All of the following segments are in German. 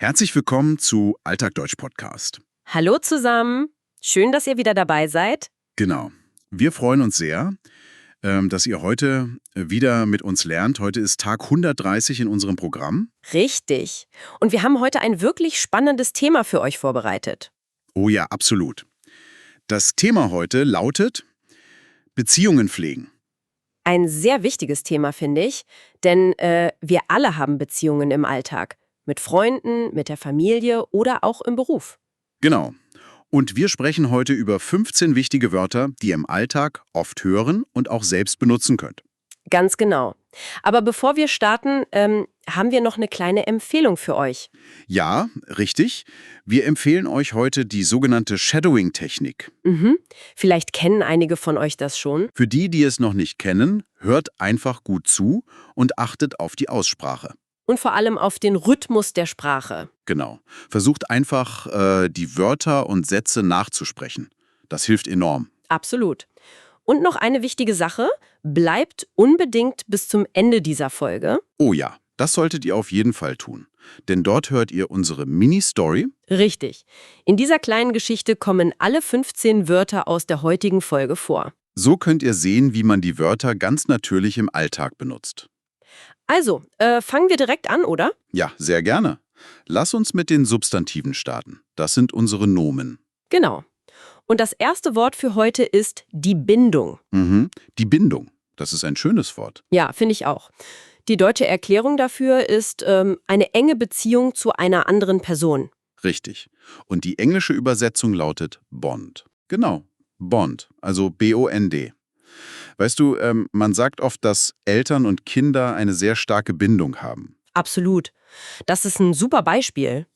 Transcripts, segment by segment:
Herzlich willkommen zu Alltag Deutsch Podcast. Hallo zusammen, schön, dass ihr wieder dabei seid. Genau. Wir freuen uns sehr, dass ihr heute wieder mit uns lernt. Heute ist Tag 130 in unserem Programm. Richtig. Und wir haben heute ein wirklich spannendes Thema für euch vorbereitet. Oh ja, absolut. Das Thema heute lautet Beziehungen pflegen. Ein sehr wichtiges Thema, finde ich, denn wir alle haben Beziehungen im Alltag. Mit Freunden, mit der Familie oder auch im Beruf. Genau. Und wir sprechen heute über 15 wichtige Wörter, die ihr im Alltag oft hören und auch selbst benutzen könnt. Ganz genau. Aber bevor wir starten, haben wir noch eine kleine Empfehlung für euch. Ja, richtig. Wir empfehlen euch heute die sogenannte Shadowing-Technik. Vielleicht kennen einige von euch das schon. Für die, die es noch nicht kennen, hört einfach gut zu und achtet auf die Aussprache. Und vor allem auf den Rhythmus der Sprache. Genau. Versucht einfach, die Wörter und Sätze nachzusprechen. Das hilft enorm. Absolut. Und noch eine wichtige Sache, bleibt unbedingt bis zum Ende dieser Folge. Oh ja, das solltet ihr auf jeden Fall tun. Denn dort hört ihr unsere Mini-Story. Richtig. In dieser kleinen Geschichte kommen alle 15 Wörter aus der heutigen Folge vor. So könnt ihr sehen, wie man die Wörter ganz natürlich im Alltag benutzt. Also, fangen wir direkt an, oder? Ja, sehr gerne. Lass uns mit den Substantiven starten. Das sind unsere Nomen. Genau. Und das erste Wort für heute ist die Bindung. Die Bindung. Das ist ein schönes Wort. Ja, finde ich auch. Die deutsche Erklärung dafür ist eine enge Beziehung zu einer anderen Person. Richtig. Und die englische Übersetzung lautet Bond. Genau, Bond, also B-O-N-D. Weißt du, man sagt oft, dass Eltern und Kinder eine sehr starke Bindung haben. Absolut. Das ist ein super Beispiel.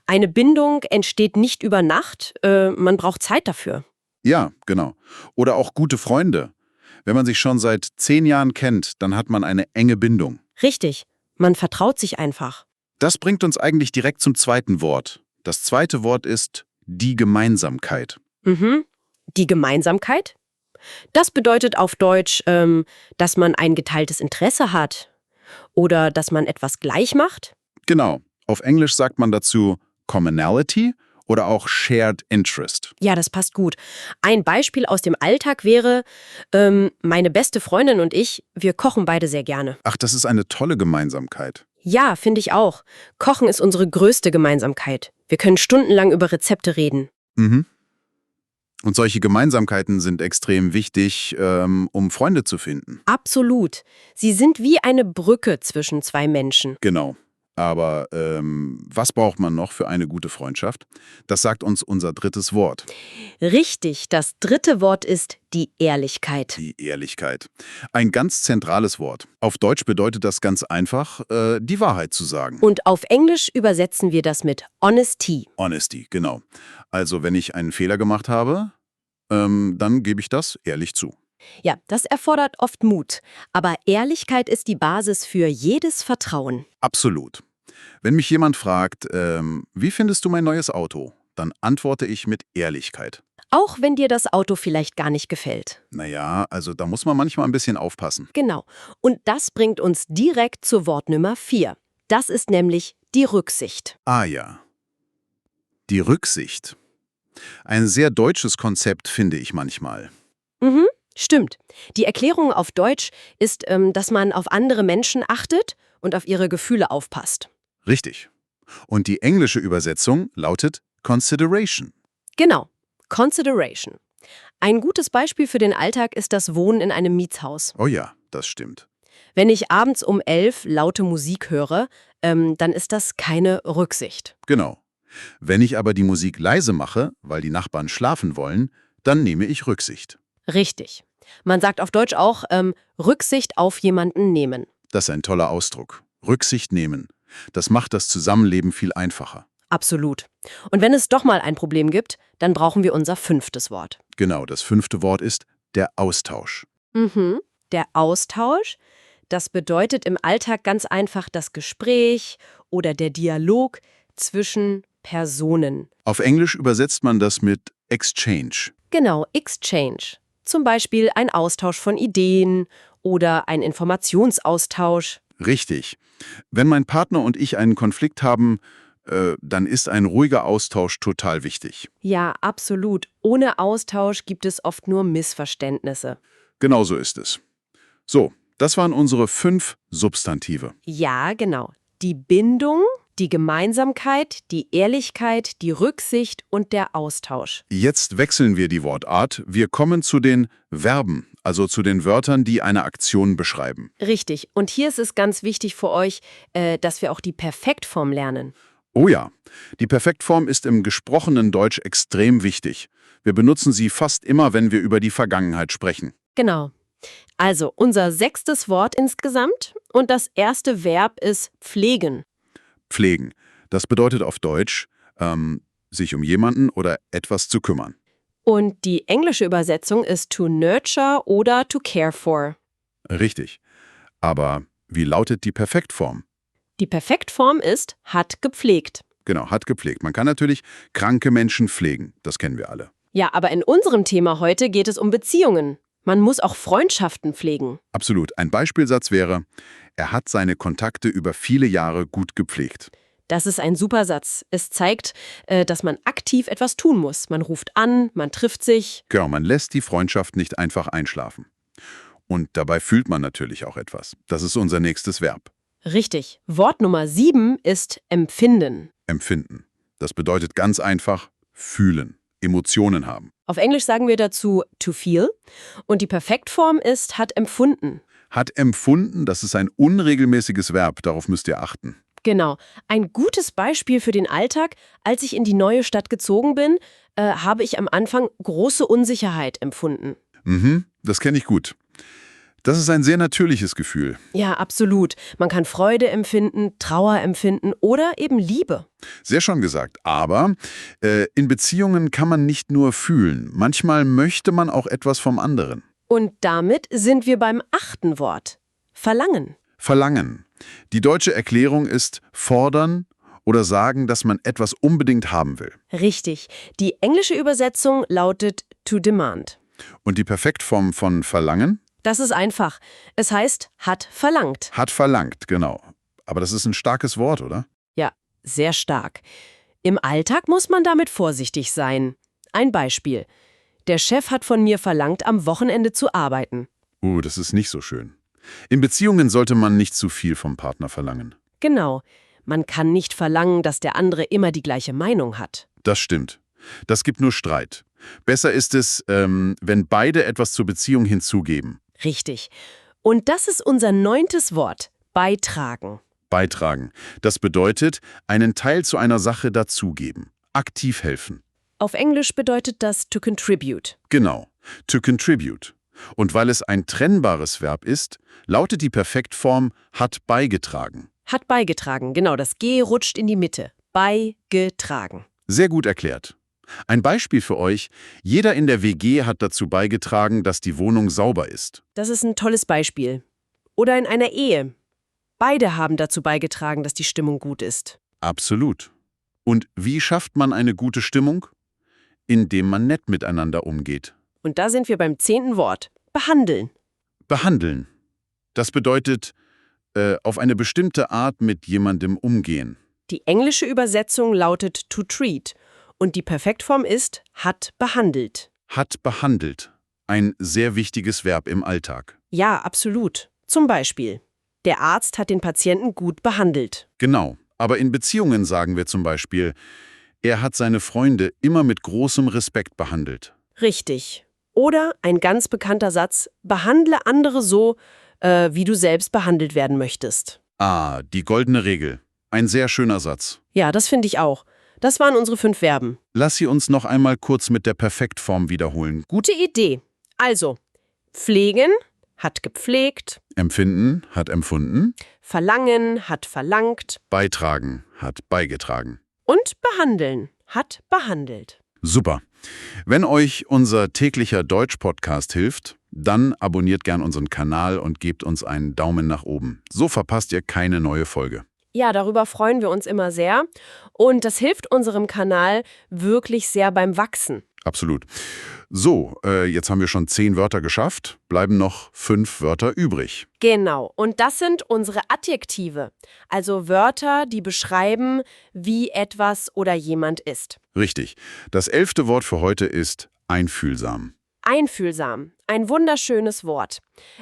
Eine Bindung entsteht nicht über Nacht, man braucht Zeit dafür. Ja, genau. Oder auch gute Freunde. Wenn man sich schon seit 10 Jahren kennt, dann hat man eine enge Bindung. Richtig, man vertraut sich einfach. Das bringt uns eigentlich direkt zum zweiten Wort. Das zweite Wort ist die Gemeinsamkeit. Die Gemeinsamkeit? Das bedeutet auf Deutsch, dass man ein geteiltes Interesse hat oder dass man etwas gleich macht. Genau. Auf Englisch sagt man dazu Commonality oder auch Shared Interest. Ja, das passt gut. Ein Beispiel aus dem Alltag wäre, meine beste Freundin und ich, wir kochen beide sehr gerne. Ach, das ist eine tolle Gemeinsamkeit. Ja, finde ich auch. Kochen ist unsere größte Gemeinsamkeit. Wir können stundenlang über Rezepte reden. Und solche Gemeinsamkeiten sind extrem wichtig, um Freunde zu finden. Absolut. Sie sind wie eine Brücke zwischen zwei Menschen. Genau. Aber was braucht man noch für eine gute Freundschaft? Das sagt uns unser drittes Wort. Richtig, das dritte Wort ist die Ehrlichkeit. Die Ehrlichkeit. Ein ganz zentrales Wort. Auf Deutsch bedeutet das ganz einfach, die Wahrheit zu sagen. Und auf Englisch übersetzen wir das mit Honesty. Honesty, genau. Also wenn ich einen Fehler gemacht habe, dann gebe ich das ehrlich zu. Ja, das erfordert oft Mut. Aber Ehrlichkeit ist die Basis für jedes Vertrauen. Absolut. Wenn mich jemand fragt, wie findest du mein neues Auto? Dann antworte ich mit Ehrlichkeit. Auch wenn dir das Auto vielleicht gar nicht gefällt. Naja, also da muss man manchmal ein bisschen aufpassen. Genau. Und das bringt uns direkt zu Wort Nummer 4. Das ist nämlich die Rücksicht. Ah ja. Die Rücksicht. Ein sehr deutsches Konzept, finde ich manchmal. Stimmt. Die Erklärung auf Deutsch ist, dass man auf andere Menschen achtet und auf ihre Gefühle aufpasst. Richtig. Und die englische Übersetzung lautet Consideration. Genau. Consideration. Ein gutes Beispiel für den Alltag ist das Wohnen in einem Mietshaus. Oh ja, das stimmt. Wenn ich abends um 11 laute Musik höre, dann ist das keine Rücksicht. Genau. Wenn ich aber die Musik leise mache, weil die Nachbarn schlafen wollen, dann nehme ich Rücksicht. Richtig. Man sagt auf Deutsch auch Rücksicht auf jemanden nehmen. Das ist ein toller Ausdruck. Rücksicht nehmen. Das macht das Zusammenleben viel einfacher. Absolut. Und wenn es doch mal ein Problem gibt, dann brauchen wir unser 5. Wort. Genau, das 5. Wort ist der Austausch. Der Austausch, das bedeutet im Alltag ganz einfach das Gespräch oder der Dialog zwischen Personen. Auf Englisch übersetzt man das mit Exchange. Genau, Exchange. Zum Beispiel ein Austausch von Ideen oder ein Informationsaustausch. Richtig. Wenn mein Partner und ich einen Konflikt haben, dann ist ein ruhiger Austausch total wichtig. Ja, absolut. Ohne Austausch gibt es oft nur Missverständnisse. Genau so ist es. So, das waren unsere 5 Substantive. Ja, genau. Die Bindung, die Gemeinsamkeit, die Ehrlichkeit, die Rücksicht und der Austausch. Jetzt wechseln wir die Wortart. Wir kommen zu den Verben, also zu den Wörtern, die eine Aktion beschreiben. Richtig. Und hier ist es ganz wichtig für euch, dass wir auch die Perfektform lernen. Oh ja, die Perfektform ist im gesprochenen Deutsch extrem wichtig. Wir benutzen sie fast immer, wenn wir über die Vergangenheit sprechen. Genau. Also unser 6. Wort insgesamt und das erste Verb ist pflegen. Pflegen. Das bedeutet auf Deutsch, sich um jemanden oder etwas zu kümmern. Und die englische Übersetzung ist to nurture oder to care for. Richtig. Aber wie lautet die Perfektform? Die Perfektform ist hat gepflegt. Genau, hat gepflegt. Man kann natürlich kranke Menschen pflegen. Das kennen wir alle. Ja, aber in unserem Thema heute geht es um Beziehungen. Man muss auch Freundschaften pflegen. Absolut. Ein Beispielsatz wäre, er hat seine Kontakte über viele Jahre gut gepflegt. Das ist ein super Satz. Es zeigt, dass man aktiv etwas tun muss. Man ruft an, man trifft sich. Genau, man lässt die Freundschaft nicht einfach einschlafen. Und dabei fühlt man natürlich auch etwas. Das ist unser nächstes Verb. Richtig. Wort Nummer 7 ist empfinden. Empfinden. Das bedeutet ganz einfach fühlen, Emotionen haben. Auf Englisch sagen wir dazu to feel. Und die Perfektform ist hat empfunden. Hat empfunden, das ist ein unregelmäßiges Verb, darauf müsst ihr achten. Genau. Ein gutes Beispiel für den Alltag. Als ich in die neue Stadt gezogen bin, habe ich am Anfang große Unsicherheit empfunden. Das kenne ich gut. Das ist ein sehr natürliches Gefühl. Ja, absolut. Man kann Freude empfinden, Trauer empfinden oder eben Liebe. Sehr schon gesagt. Aber in Beziehungen kann man nicht nur fühlen. Manchmal möchte man auch etwas vom anderen. Und damit sind wir beim 8. Wort. Verlangen. Verlangen. Die deutsche Erklärung ist fordern oder sagen, dass man etwas unbedingt haben will. Richtig. Die englische Übersetzung lautet to demand. Und die Perfektform von verlangen? Das ist einfach. Es heißt, hat verlangt. Hat verlangt, genau. Aber das ist ein starkes Wort, oder? Ja, sehr stark. Im Alltag muss man damit vorsichtig sein. Ein Beispiel. Der Chef hat von mir verlangt, am Wochenende zu arbeiten. Das ist nicht so schön. In Beziehungen sollte man nicht zu viel vom Partner verlangen. Genau. Man kann nicht verlangen, dass der andere immer die gleiche Meinung hat. Das stimmt. Das gibt nur Streit. Besser ist es, wenn beide etwas zur Beziehung hinzugeben. Richtig. Und das ist unser 9. Wort. Beitragen. Beitragen. Das bedeutet, einen Teil zu einer Sache dazugeben. Aktiv helfen. Auf Englisch bedeutet das to contribute. Genau. To contribute. Und weil es ein trennbares Verb ist, lautet die Perfektform hat beigetragen. Hat beigetragen. Genau, das G rutscht in die Mitte. Beigetragen. Sehr gut erklärt. Ein Beispiel für euch. Jeder in der WG hat dazu beigetragen, dass die Wohnung sauber ist. Das ist ein tolles Beispiel. Oder in einer Ehe. Beide haben dazu beigetragen, dass die Stimmung gut ist. Absolut. Und wie schafft man eine gute Stimmung? Indem man nett miteinander umgeht. Und da sind wir beim 10. Wort. Behandeln. Behandeln. Das bedeutet, auf eine bestimmte Art mit jemandem umgehen. Die englische Übersetzung lautet to treat. Und die Perfektform ist hat behandelt. Hat behandelt. Ein sehr wichtiges Verb im Alltag. Ja, absolut. Zum Beispiel. Der Arzt hat den Patienten gut behandelt. Genau. Aber in Beziehungen sagen wir zum Beispiel, er hat seine Freunde immer mit großem Respekt behandelt. Richtig. Oder ein ganz bekannter Satz, behandle andere so, wie du selbst behandelt werden möchtest. Die goldene Regel. Ein sehr schöner Satz. Ja, das finde ich auch. Das waren unsere 5 Verben. Lass sie uns noch einmal kurz mit der Perfektform wiederholen. Gute Idee. Also, pflegen, hat gepflegt. Empfinden, hat empfunden. Verlangen, hat verlangt. Beitragen, hat beigetragen. Und behandeln, hat behandelt. Super. Wenn euch unser täglicher Deutsch-Podcast hilft, dann abonniert gern unseren Kanal und gebt uns einen Daumen nach oben. So verpasst ihr keine neue Folge. Ja, darüber freuen wir uns immer sehr. Und das hilft unserem Kanal wirklich sehr beim Wachsen. Absolut. So, jetzt haben wir schon 10 Wörter geschafft, bleiben noch 5 Wörter übrig. Genau, und das sind unsere Adjektive, also Wörter, die beschreiben, wie etwas oder jemand ist. Richtig. Das 11. Wort für heute ist einfühlsam. Einfühlsam, ein wunderschönes Wort.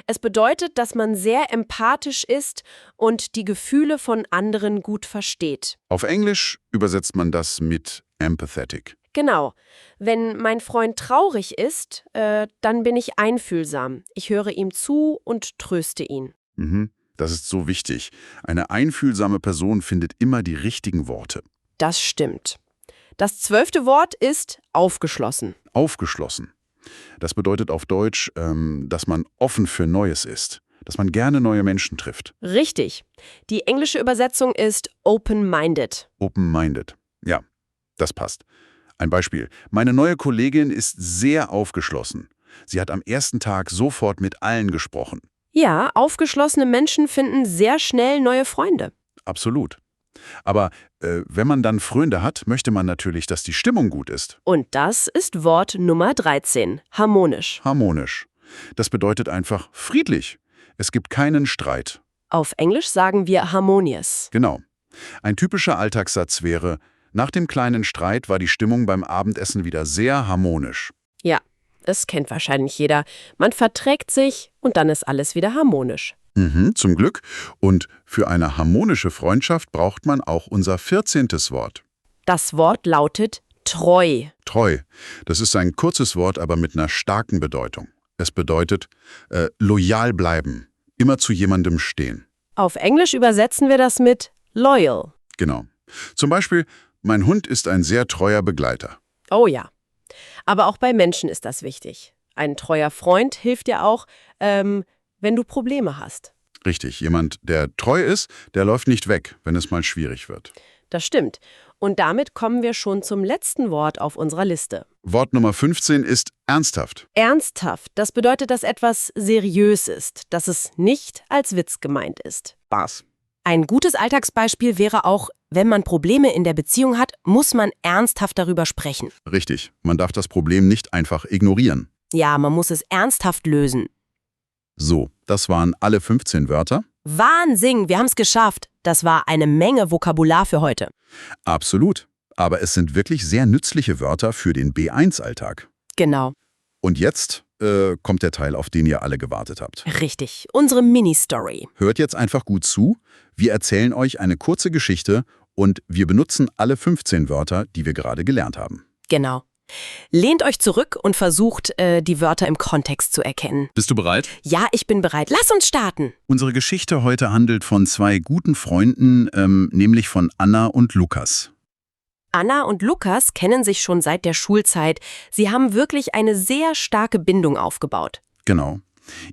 Es bedeutet, dass man sehr empathisch ist und die Gefühle von anderen gut versteht. Auf Englisch übersetzt man das mit empathetic. Genau. Wenn mein Freund traurig ist, dann bin ich einfühlsam. Ich höre ihm zu und tröste ihn. Das ist so wichtig. Eine einfühlsame Person findet immer die richtigen Worte. Das stimmt. Das 12. Wort ist aufgeschlossen. Aufgeschlossen. Das bedeutet auf Deutsch, dass man offen für Neues ist, dass man gerne neue Menschen trifft. Richtig. Die englische Übersetzung ist open-minded. Open-minded. Ja, das passt. Ein Beispiel. Meine neue Kollegin ist sehr aufgeschlossen. Sie hat am ersten Tag sofort mit allen gesprochen. Ja, aufgeschlossene Menschen finden sehr schnell neue Freunde. Absolut. Aber wenn man dann Freunde hat, möchte man natürlich, dass die Stimmung gut ist. Und das ist Wort Nummer 13, harmonisch. Harmonisch. Das bedeutet einfach friedlich. Es gibt keinen Streit. Auf Englisch sagen wir harmonious. Genau. Ein typischer Alltagssatz wäre: Nach dem kleinen Streit war die Stimmung beim Abendessen wieder sehr harmonisch. Ja, das kennt wahrscheinlich jeder. Man verträgt sich und dann ist alles wieder harmonisch. Zum Glück. Und für eine harmonische Freundschaft braucht man auch unser 14. Wort. Das Wort lautet treu. Treu. Das ist ein kurzes Wort, aber mit einer starken Bedeutung. Es bedeutet loyal bleiben, immer zu jemandem stehen. Auf Englisch übersetzen wir das mit loyal. Genau. Zum Beispiel: Mein Hund ist ein sehr treuer Begleiter. Oh ja. Aber auch bei Menschen ist das wichtig. Ein treuer Freund hilft dir auch, wenn du Probleme hast. Richtig. Jemand, der treu ist, der läuft nicht weg, wenn es mal schwierig wird. Das stimmt. Und damit kommen wir schon zum letzten Wort auf unserer Liste. Wort Nummer 15 ist ernsthaft. Ernsthaft, das bedeutet, dass etwas seriös ist, dass es nicht als Witz gemeint ist. Spaß. Ein gutes Alltagsbeispiel wäre auch, wenn man Probleme in der Beziehung hat, muss man ernsthaft darüber sprechen. Richtig. Man darf das Problem nicht einfach ignorieren. Ja, man muss es ernsthaft lösen. So, das waren alle 15 Wörter. Wahnsinn, wir haben es geschafft. Das war eine Menge Vokabular für heute. Absolut. Aber es sind wirklich sehr nützliche Wörter für den B1-Alltag. Genau, Und jetzt kommt der Teil, auf den ihr alle gewartet habt. richtig. Unsere Mini-Story. Hört jetzt einfach gut zu. Wir erzählen euch eine kurze Geschichte und wir benutzen alle 15 Wörter, die wir gerade gelernt haben. Genau. Lehnt euch zurück und versucht, die Wörter im Kontext zu erkennen. Bist du bereit? Ja, ich bin bereit. Lass uns starten. Unsere Geschichte heute handelt von 2 guten Freunden, nämlich von Anna und Lukas. Anna und Lukas kennen sich schon seit der Schulzeit. Sie haben wirklich eine sehr starke Bindung aufgebaut. Genau.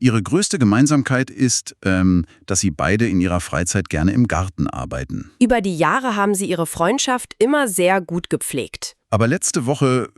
Ihre größte Gemeinsamkeit ist, dass sie beide in ihrer Freizeit gerne im Garten arbeiten. Über die Jahre haben sie ihre Freundschaft immer sehr gut gepflegt. Aber letzte Woche,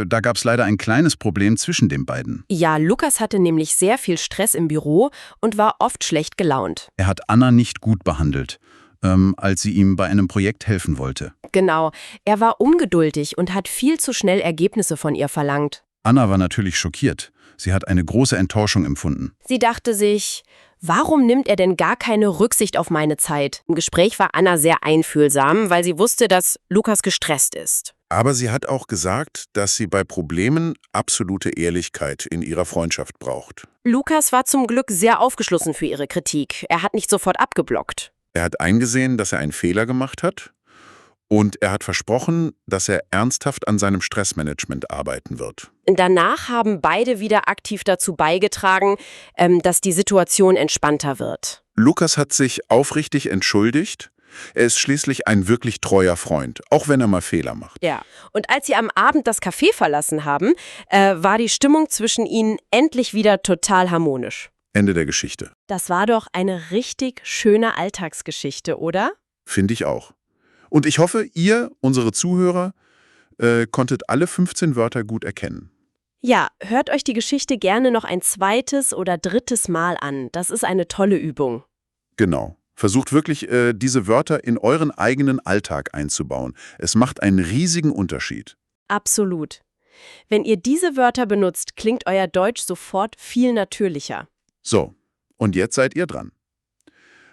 da gab es leider ein kleines Problem zwischen den beiden. Ja, Lukas hatte nämlich sehr viel Stress im Büro und war oft schlecht gelaunt. Er hat Anna nicht gut behandelt, als sie ihm bei einem Projekt helfen wollte. Genau, er war ungeduldig und hat viel zu schnell Ergebnisse von ihr verlangt. Anna war natürlich schockiert. Sie hat eine große Enttäuschung empfunden. Sie dachte sich, warum nimmt er denn gar keine Rücksicht auf meine Zeit? Im Gespräch war Anna sehr einfühlsam, weil sie wusste, dass Lukas gestresst ist. Aber sie hat auch gesagt, dass sie bei Problemen absolute Ehrlichkeit in ihrer Freundschaft braucht. Lukas war zum Glück sehr aufgeschlossen für ihre Kritik. Er hat nicht sofort abgeblockt. Er hat eingesehen, dass er einen Fehler gemacht hat und er hat versprochen, dass er ernsthaft an seinem Stressmanagement arbeiten wird. Danach haben beide wieder aktiv dazu beigetragen, dass die Situation entspannter wird. Lukas hat sich aufrichtig entschuldigt. Er ist schließlich ein wirklich treuer Freund, auch wenn er mal Fehler macht. Ja, und als sie am Abend das Café verlassen haben, war die Stimmung zwischen ihnen endlich wieder total harmonisch. Ende der Geschichte. Das war doch eine richtig schöne Alltagsgeschichte, oder? Finde ich auch. Und ich hoffe, ihr, unsere Zuhörer, konntet alle 15 Wörter gut erkennen. Ja, hört euch die Geschichte gerne noch ein zweites oder drittes Mal an. Das ist eine tolle Übung. Genau. Versucht wirklich, diese Wörter in euren eigenen Alltag einzubauen. Es macht einen riesigen Unterschied. Absolut. Wenn ihr diese Wörter benutzt, klingt euer Deutsch sofort viel natürlicher. So, und jetzt seid ihr dran.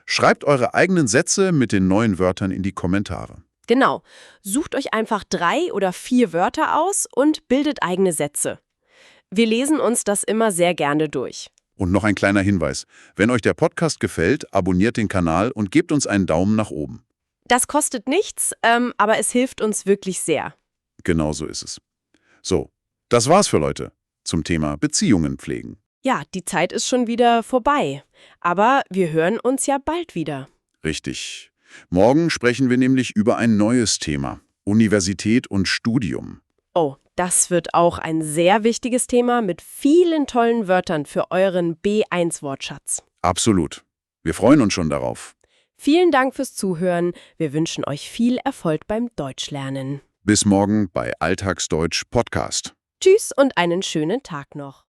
Schreibt eure eigenen Sätze mit den neuen Wörtern in die Kommentare. Genau. Sucht euch einfach 3 oder 4 Wörter aus und bildet eigene Sätze. Wir lesen uns das immer sehr gerne durch. Und noch ein kleiner Hinweis. Wenn euch der Podcast gefällt, abonniert den Kanal und gebt uns einen Daumen nach oben. Das kostet nichts, aber es hilft uns wirklich sehr. Genau so ist es. So, das war's für heute zum Thema Beziehungen pflegen. Ja, die Zeit ist schon wieder vorbei. Aber wir hören uns ja bald wieder. Richtig. Morgen sprechen wir nämlich über ein neues Thema. Universität und Studium. Oh, das wird auch ein sehr wichtiges Thema mit vielen tollen Wörtern für euren B1-Wortschatz. Absolut. Wir freuen uns schon darauf. Vielen Dank fürs Zuhören. Wir wünschen euch viel Erfolg beim Deutschlernen. Bis morgen bei Alltagsdeutsch Podcast. Tschüss und einen schönen Tag noch.